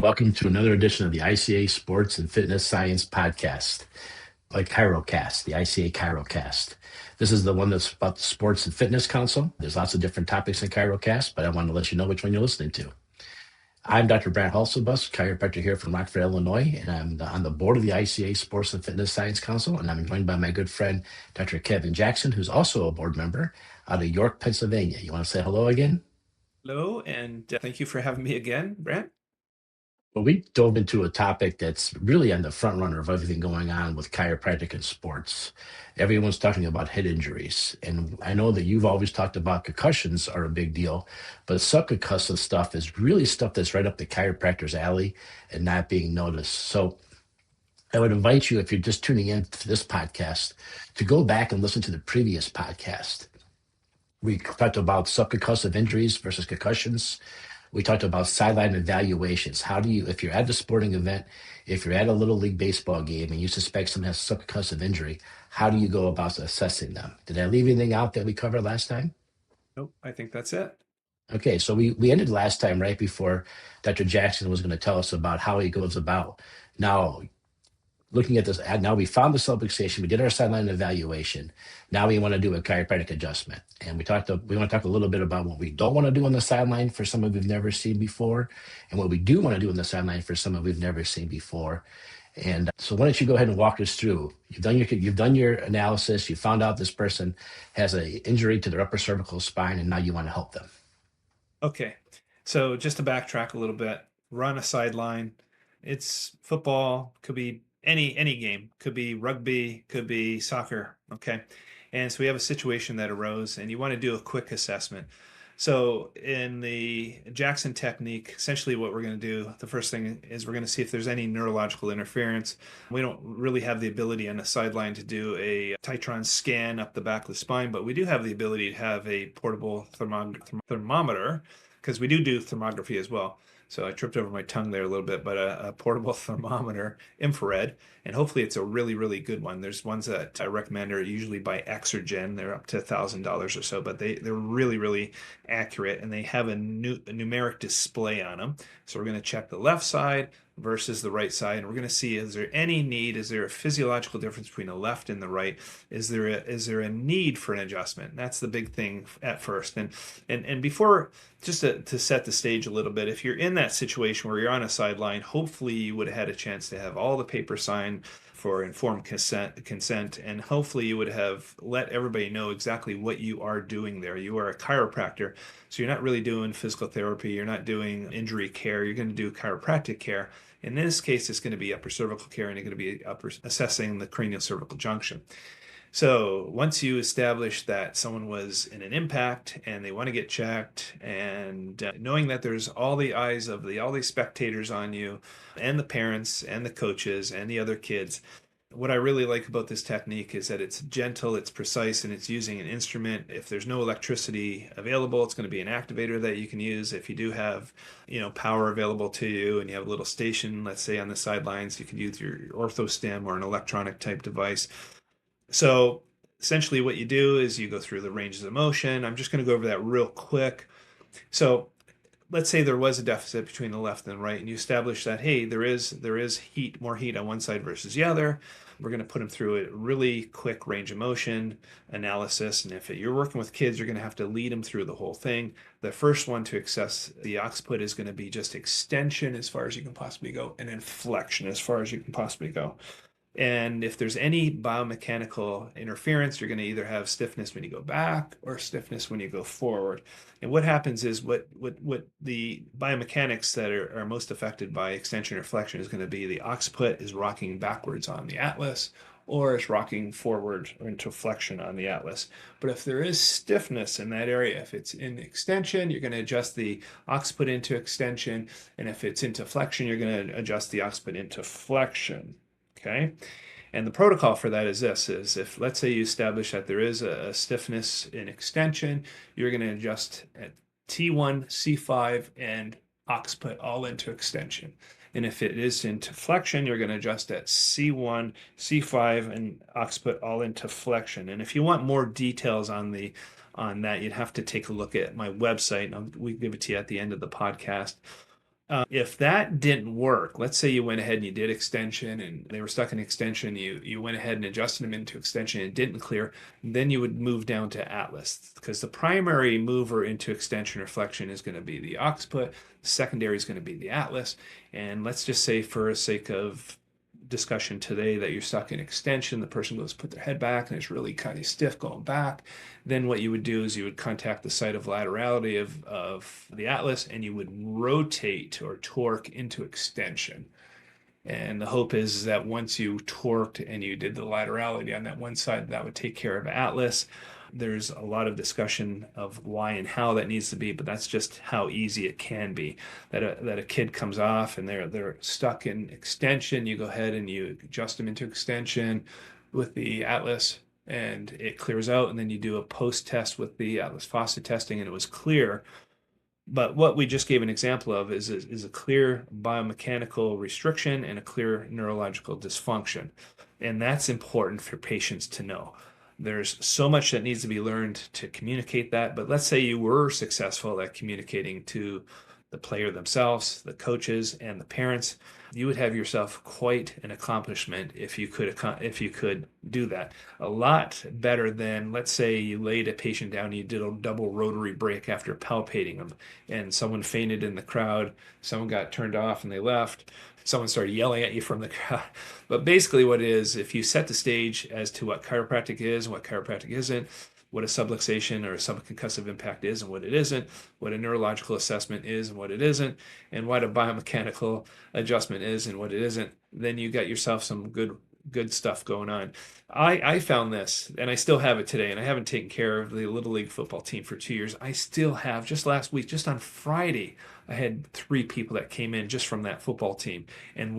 Welcome to another edition of the ICA Sports and Fitness Science Podcast, like Chirocast, the ICA Chirocast. This is the one that's about the Sports and Fitness Council. There's lots of different topics in Chirocast, but I want to let you know which one you're listening to. I'm Dr. Brant Hulsebus, chiropractor here from Rockford, Illinois, and I'm on the board of the ICA Sports and Fitness Science Council, and I'm joined by my good friend, Dr. Kevin Jackson, who's also a board member out of York, Pennsylvania. You want to say hello again? Hello, and thank you for having me again, Brant. Well, we dove into a topic that's really on the front runner of everything going on with chiropractic and sports. Everyone's talking about head injuries. And I know that you've always talked about concussions are a big deal, but subconcussive stuff is really stuff that's right up the chiropractor's alley and not being noticed. So I would invite you, if you're just tuning in to this podcast, to go back and listen to the previous podcast. We talked about subconcussive injuries versus concussions. We talked about sideline evaluations. How do you, if you're at a sporting event, if you're at a little league baseball game and you suspect someone has subconcussive injury, how do you go about assessing them? Did I leave anything out that we covered last time? Nope, I think that's it. Okay, so we ended last time right before Dr. Jackson was going to tell us about how he goes about. Now, looking at this, now we found the subluxation, we did our sideline evaluation. Now we want to do a chiropractic adjustment. And we want to talk a little bit about what we don't want to do on the sideline for someone we've never seen before, and what we do want to do on the sideline for someone we've never seen before. And so why don't you go ahead and walk us through? You've done your analysis, you found out this person has an injury to their upper cervical spine, and now you want to help them. Okay, so just to backtrack a little bit, run a sideline. It's football, could be any game, could be rugby, could be soccer. Okay, and so we have a situation that arose, and you want to do a quick assessment. So in the Jackson technique, essentially what we're going to do, the first thing is we're going to see if there's any neurological interference. We don't really have the ability on the sideline to do a Titron scan up the back of the spine, but we do have the ability to have a portable thermometer, because we do thermography as well. So I tripped over my tongue there a little bit, but a portable thermometer, infrared, and hopefully it's a really, really good one. There's ones that I recommend are usually by Exergen. They're up to $1,000 or so, but they're really, really accurate, and they have a numeric display on them. So we're going to check the left side versus the right side, and we're going to see, is there any need? Is there a physiological difference between the left and the right? Is there a need for an adjustment? And that's the big thing at first. And before, just to set the stage a little bit, if you're in that situation where you're on a sideline, hopefully you would have had a chance to have all the papers signed for informed consent, and hopefully you would have let everybody know exactly what you are doing there. You are a chiropractor, so you're not really doing physical therapy, you're not doing injury care, you're going to do chiropractic care. In this case, it's going to be upper cervical care, and you're going to be assessing the cranial cervical junction. So once you establish that someone was in an impact and they want to get checked, and knowing that there's all the eyes of all these spectators on you, and the parents and the coaches and the other kids, what I really like about this technique is that it's gentle, it's precise, and it's using an instrument. If there's no electricity available, it's going to be an activator that you can use. If you do have, power available to you and you have a little station, let's say on the sidelines, you can use your orthostim or an electronic type device. So essentially what you do is you go through the ranges of motion. I'm just going to go over that real quick. So let's say there was a deficit between the left and the right, and you establish that, hey, there is more heat on one side versus the other. We're going to put them through a really quick range of motion analysis. And if you're working with kids, you're going to have to lead them through the whole thing. The first one to access the occiput is going to be just extension as far as you can possibly go, and then flexion as far as you can possibly go. And if there's any biomechanical interference, you're going to either have stiffness when you go back or stiffness when you go forward. And what happens is what the biomechanics that are most affected by extension or flexion is going to be the occiput is rocking backwards on the atlas, or it's rocking forward or into flexion on the atlas. But if there is stiffness in that area, if it's in extension, you're going to adjust the occiput into extension. And if it's into flexion, you're going to adjust the occiput into flexion. Okay, and the protocol for that is this: is if, let's say, you establish that there is a stiffness in extension, you're going to adjust at T1, C5, and occiput all into extension. And if it is into flexion, you're going to adjust at C1, C5, and occiput all into flexion. And if you want more details on that, you'd have to take a look at my website, and we give it to you at the end of the podcast. If that didn't work, let's say you went ahead and you did extension and they were stuck in extension, you went ahead and adjusted them into extension and it didn't clear, then you would move down to Atlas because the primary mover into extension or flexion is going to be the occiput, the secondary is going to be the Atlas. And let's just say, for the sake of discussion today, that you're stuck in extension, the person goes put their head back and it's really kind of stiff going back. Then what you would do is you would contact the site of laterality of the Atlas and you would rotate or torque into extension. And the hope is that once you torqued and you did the laterality on that one side, that would take care of Atlas. There's a lot of discussion of why and how that needs to be, but that's just how easy it can be. That a kid comes off and they're stuck in extension, you go ahead and you adjust them into extension with the Atlas and it clears out, and then you do a post test with the Atlas fossa testing and it was clear. But what we just gave an example of is a clear biomechanical restriction and a clear neurological dysfunction. And that's important for patients to know. There's so much that needs to be learned to communicate that. But let's say you were successful at communicating to the player themselves, the coaches, and the parents. You would have yourself quite an accomplishment if you could do that. A lot better than, let's say, you laid a patient down, and you did a double rotary break after palpating them, and someone fainted in the crowd, someone got turned off and they left, someone started yelling at you from the crowd. But basically, what it is, if you set the stage as to what chiropractic is and what chiropractic isn't, what a subluxation or a subconcussive impact is and what it isn't, what a neurological assessment is and what it isn't, and what a biomechanical adjustment is and what it isn't, then you got yourself some good stuff going on. I found this, and I still have it today, and I haven't taken care of the Little League football team for 2 years. I still have, just last week, just on Friday, I had 3 people that came in just from that football team. And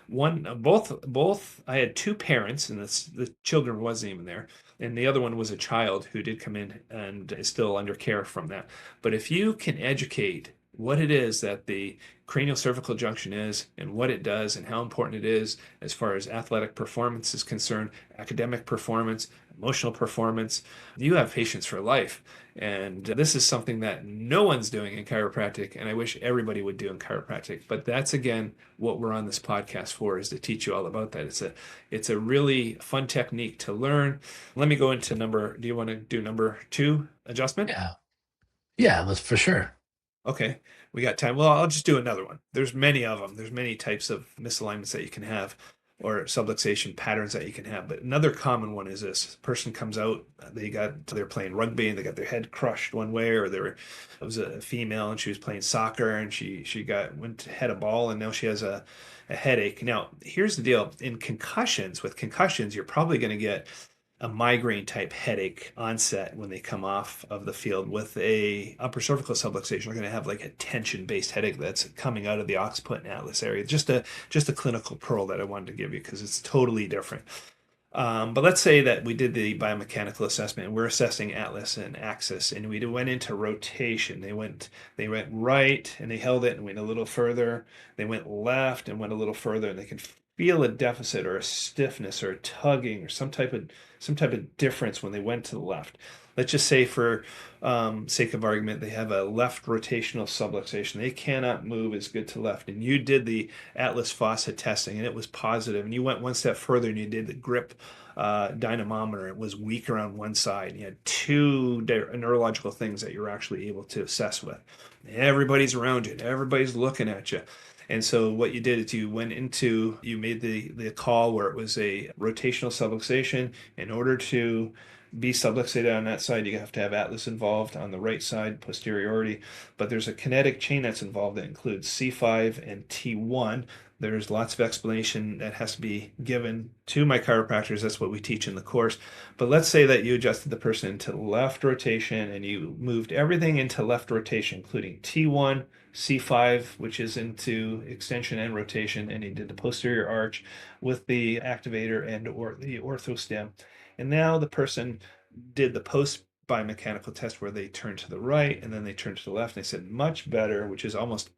both, I had 2 parents, and the children wasn't even there. And the other one was a child who did come in and is still under care from that. But if you can educate what it is that the cranial cervical junction is and what it does and how important it is as far as athletic performance is concerned, academic performance, emotional performance, you have patients for life. And this is something that no one's doing in chiropractic, and I wish everybody would do in chiropractic. But that's, again, what we're on this podcast for, is to teach you all about that. It's a really fun technique to learn. Let me go into do you want to do number 2, adjustment? Yeah. Yeah, that's for sure. Okay, we got time. Well, I'll just do another one. There's many of them. There's many types of misalignments that you can have, or subluxation patterns that you can have. But another common one is this: person comes out, they're playing rugby and they got their head crushed one way, or it was a female and she was playing soccer and she went to head a ball and now she has a headache. Now, here's the deal: with concussions, you're probably going to get a migraine type headache onset when they come off of the field. With a upper cervical subluxation, they're going to have like a tension based headache that's coming out of the occiput and atlas area. Just a clinical pearl that I wanted to give you because it's totally different. But let's say that we did the biomechanical assessment and we're assessing atlas and axis, and we went into rotation. They went right and they held it and went a little further. They went left and went a little further, and they can feel a deficit or a stiffness or a tugging or some type of difference when they went to the left. Let's just say, for sake of argument, they have a left rotational subluxation. They cannot move as good to left. And you did the Atlas fossa testing and it was positive. And you went one step further and you did the grip dynamometer. It was weaker on one side. And you had 2 neurological things that you're actually able to assess with. Everybody's around you. Everybody's looking at you. And so what you did is you made the call where it was a rotational subluxation. In order to be subluxated on that side, you have to have atlas involved on the right side, posteriority. But there's a kinetic chain that's involved that includes C5 and T1. There's lots of explanation that has to be given to my chiropractors. That's what we teach in the course. But let's say that you adjusted the person into left rotation and you moved everything into left rotation, including T1, C5, which is into extension and rotation, and he did the posterior arch with the activator or the orthostem. And now the person did the post biomechanical test where they turned to the right and then they turned to the left. And they said much better, which is almost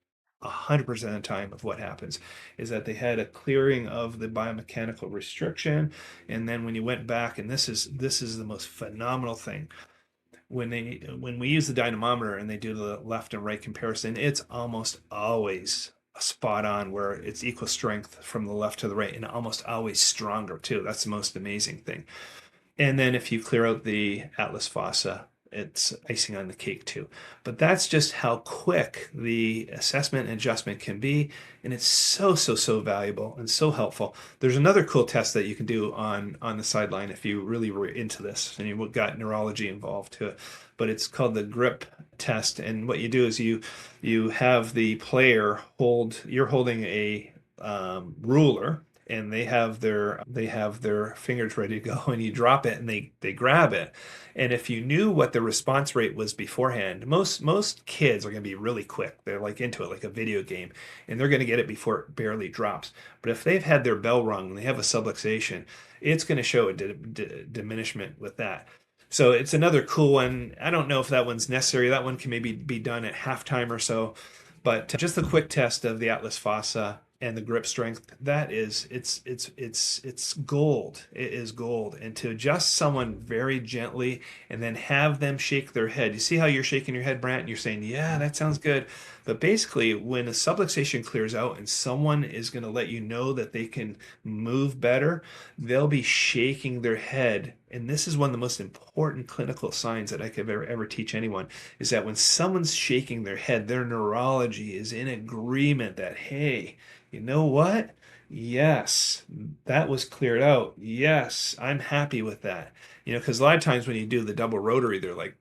100% of the time of what happens, is that they had a clearing of the biomechanical restriction. And then when you went back, and this is the most phenomenal thing, when we use the dynamometer and they do the left and right comparison, it's almost always spot on where it's equal strength from the left to the right, and almost always stronger too. That's the most amazing thing. And then if you clear out the atlas fossa, it's icing on the cake too. But that's just how quick the assessment and adjustment can be. And it's so valuable and so helpful. There's another cool test that you can do on the sideline if you really were into this and you got neurology involved to it. But it's called the grip test. And what you do is you have the player you're holding a ruler, and they have their fingers ready to go, and you drop it and they grab it. And if you knew what the response rate was beforehand, most kids are going to be really quick. They're like into it like a video game, and they're going to get it before it barely drops. But if they've had their bell rung and they have a subluxation, it's going to show a diminishment with that. So it's another cool one. I don't know if that one's necessary. That one can maybe be done at halftime or so. But just a quick test of the atlas fossa and the grip strength, that is, it's gold. It is gold. And to adjust someone very gently and then have them shake their head. You see how you're shaking your head, Brant? And you're saying, yeah, that sounds good. But basically, when a subluxation clears out and someone is going to let you know that they can move better, they'll be shaking their head. And this is one of the most important clinical signs that I could ever teach anyone, is that when someone's shaking their head, their neurology is in agreement that, hey, you know what? Yes, that was cleared out. Yes, I'm happy with that. Because a lot of times when you do the double rotary, they're like,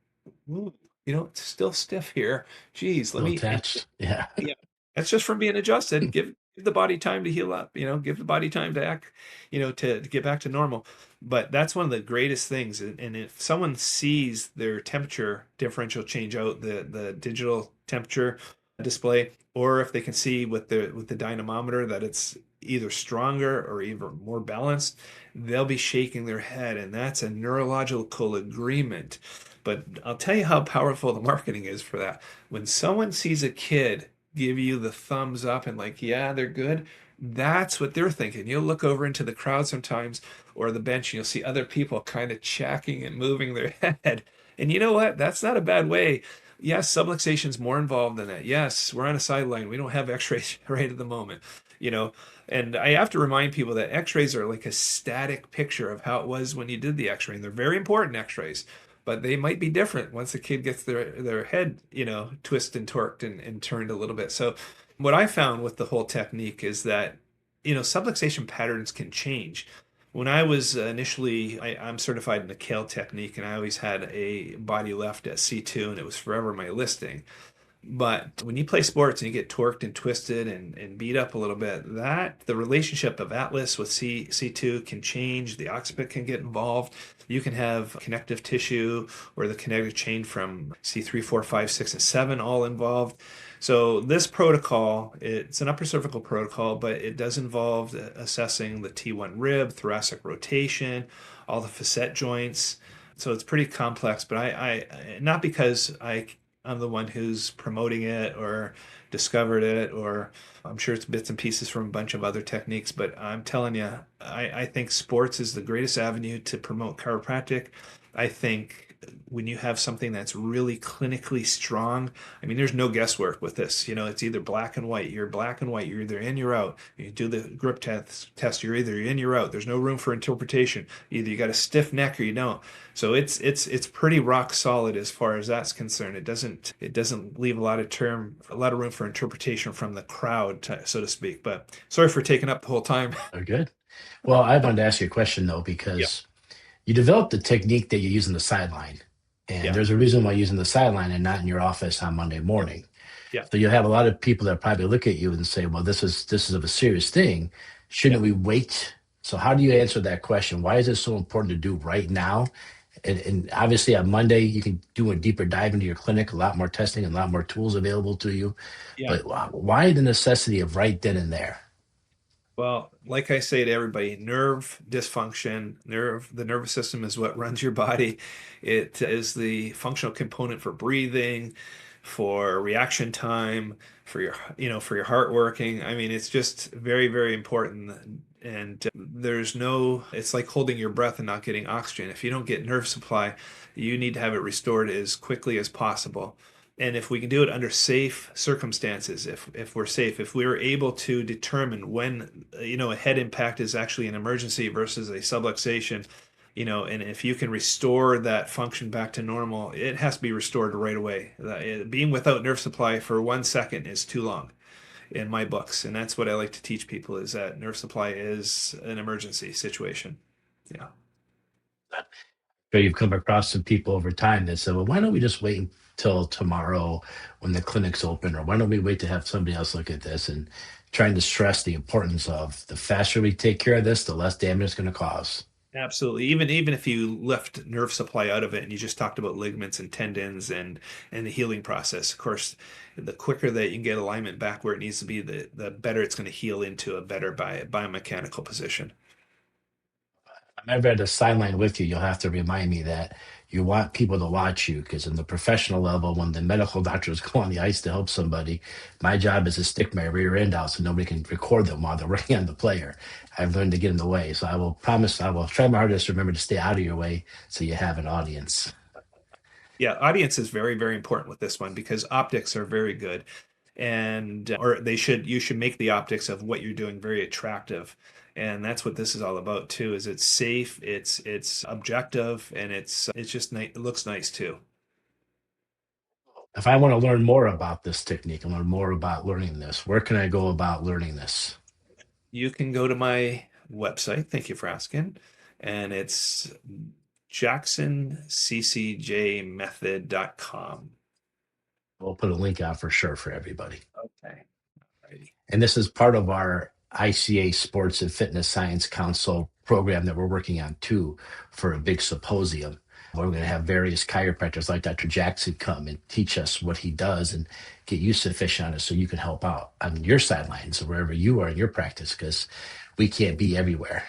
ooh, it's still stiff here. Geez, let Still me. And attached. Yeah. yeah, that's just from being adjusted. Give the body time to heal up. Give the body time to act. To get back to normal. But that's one of the greatest things. And if someone sees their temperature differential change out, the digital temperature display, or if they can see with the dynamometer that it's either stronger or even more balanced, they'll be shaking their head, and that's a neurological agreement. But I'll tell you how powerful the marketing is for that. When someone sees a kid give you the thumbs up and like, yeah, they're good, that's what they're thinking. You'll look over into the crowd sometimes or the bench, and you'll see other people kind of checking and moving their head. And you know what? That's not a bad way. Yes, subluxation is more involved than that. Yes, we're on a sideline. We don't have x-rays right at the moment, you know. And I have to remind people that x-rays are like a static picture of how it was when you did the x-ray. And they're very important x-rays, but they might be different once the kid gets their head, twisted and torqued and turned a little bit. So what I found with the whole technique is that, subluxation patterns can change. When I was initially, I'm certified in the Kale technique, and I always had a body left at C2, and it was forever my listing. But when you play sports and you get torqued and twisted and beat up a little bit, that the relationship of Atlas with C2 can change. The occiput can get involved. You can have connective tissue or the connective chain from C3, 4, 5, 6, and 7 all involved. So this protocol, it's an upper cervical protocol, but it does involve assessing the T1 rib, thoracic rotation, all the facet joints. So it's pretty complex, but I not because I'm the one who's promoting it or discovered it, or I'm sure it's bits and pieces from a bunch of other techniques, but I'm telling you, I think sports is the greatest avenue to promote chiropractic. I think when you have something that's really clinically strong, I mean, there's no guesswork with this. It's either black and white. You're black and white. You're either in, you're out. You do the grip test. You're either in, you're out. There's no room for interpretation. Either you got a stiff neck or you don't. So it's pretty rock solid as far as that's concerned. It doesn't leave a lot of room for interpretation from the crowd, so to speak. But sorry for taking up the whole time. Oh, good. Well, I wanted to ask you a question though, Yeah, because you developed the technique that you use in the sideline. And yeah, there's a reason why you're using the sideline and not in your office on Monday morning. yeah, So you'll have a lot of people that probably look at you and say, well, this is of a serious thing. yeah. Shouldn't we wait? So how do you answer that question? Why is it so important to do right now? And obviously on Monday, you can do a deeper dive into your clinic, a lot more testing and a lot more tools available to you. Yeah. But why the necessity of right then and there? Well, like I say to everybody, nerve dysfunction, the nervous system is what runs your body. It is the functional component for breathing, for reaction time, for your heart working. I mean, it's just very, very important. And there's no, it's like holding your breath and not getting oxygen. If you don't get nerve supply, you need to have it restored as quickly as possible. And if we can do it under safe circumstances, if we're safe, if we're able to determine when, a head impact is actually an emergency versus a subluxation, and if you can restore that function back to normal, it has to be restored right away. Being without nerve supply for 1 second is too long in my books, and that's what I like to teach people, is that nerve supply is an emergency situation. Yeah. So you've come across some people over time that said, well, why don't we just wait until tomorrow when the clinic's open? Or why don't we wait to have somebody else look at this? And trying to stress the importance of the faster we take care of this, the less damage it's going to cause. Absolutely. Even if you left nerve supply out of it and you just talked about ligaments and tendons and the healing process, of course, the quicker that you can get alignment back where it needs to be, the better it's going to heal into a better biomechanical position. I'm ever at a sideline with you, you'll have to remind me that you want people to watch you, because in the professional level, when the medical doctors go on the ice to help somebody, my job is to stick my rear end out so nobody can record them while they're working on the player. I've learned to get in the way. So I will promise I will try my hardest to remember to stay out of your way so you have an audience. Yeah, audience is very, very important with this one because optics are very good. And or you should make the optics of what you're doing very attractive. And that's what this is all about too, is it's safe, it's objective, and it's just it looks nice too. If I want to learn more about this technique and learn more about learning this, where can I go about learning this? You can go to my website, thank you for asking, and it's jacksonccjmethod.com. We'll put a link out for sure for everybody. Okay. Alrighty. And this is part of our ICA Sports and Fitness Science Council program that we're working on too, for a big symposium. We're going to have various chiropractors like Dr. Jackson come and teach us what he does and get you sufficient on it so you can help out on your sidelines or wherever you are in your practice, because we can't be everywhere.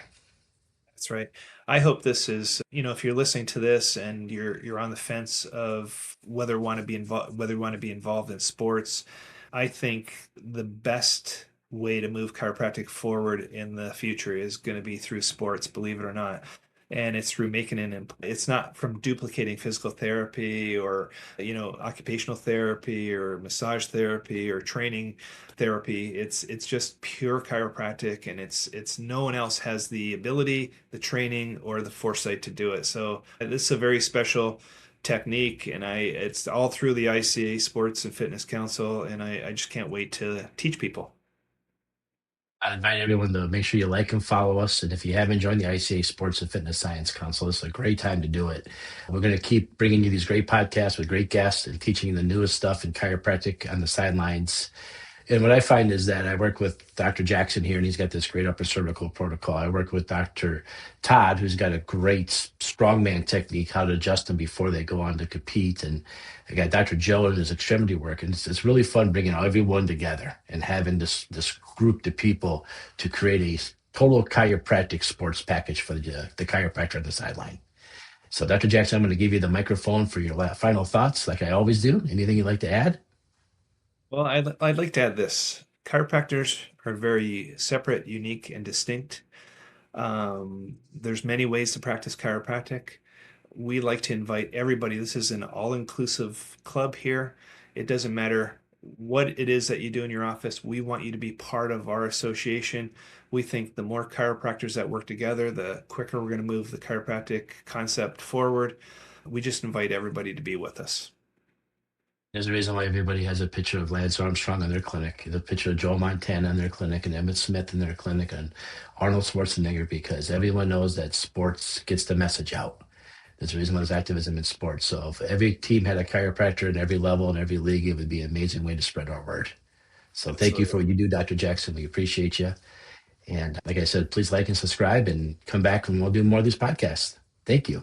That's right. I hope this is, if you're listening to this and you're on the fence of whether you want to be involved in sports, I think the best way to move chiropractic forward in the future is going to be through sports, believe it or not. And it's through it's not from duplicating physical therapy or, occupational therapy or massage therapy or training therapy. It's just pure chiropractic, and it's no one else has the ability, the training, or the foresight to do it. So this is a very special technique, and it's all through the ICA Sports and Fitness Council, and I just can't wait to teach people. I invite everyone to make sure you like and follow us. And if you haven't joined the ICA Sports and Fitness Science Council, it's a great time to do it. We're going to keep bringing you these great podcasts with great guests and teaching you the newest stuff in chiropractic on the sidelines. And what I find is that I work with Dr. Jackson here, and he's got this great upper cervical protocol. I work with Dr. Todd, who's got a great strongman technique, how to adjust them before they go on to compete. And I got Dr. Joe and his extremity work. And it's really fun bringing everyone together and having this group of people to create a total chiropractic sports package for the chiropractor on the sideline. So, Dr. Jackson, I'm going to give you the microphone for your final thoughts, like I always do. Anything you'd like to add? Well, I'd like to add this. Chiropractors are very separate, unique, and distinct. There's many ways to practice chiropractic. We like to invite everybody. This is an all-inclusive club here. It doesn't matter what it is that you do in your office. We want you to be part of our association. We think the more chiropractors that work together, the quicker we're going to move the chiropractic concept forward. We just invite everybody to be with us. There's a reason why everybody has a picture of Lance Armstrong in their clinic, the picture of Joe Montana in their clinic, and Emmett Smith in their clinic, and Arnold Schwarzenegger, because everyone knows that sports gets the message out. There's a reason why there's activism in sports. So if every team had a chiropractor in every level and every league, it would be an amazing way to spread our word. So thank you for what you do, Dr. Jackson. We appreciate you. And like I said, please like and subscribe and come back and we'll do more of these podcasts. Thank you.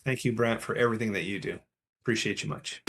Thank you, Brant, for everything that you do. Appreciate you much.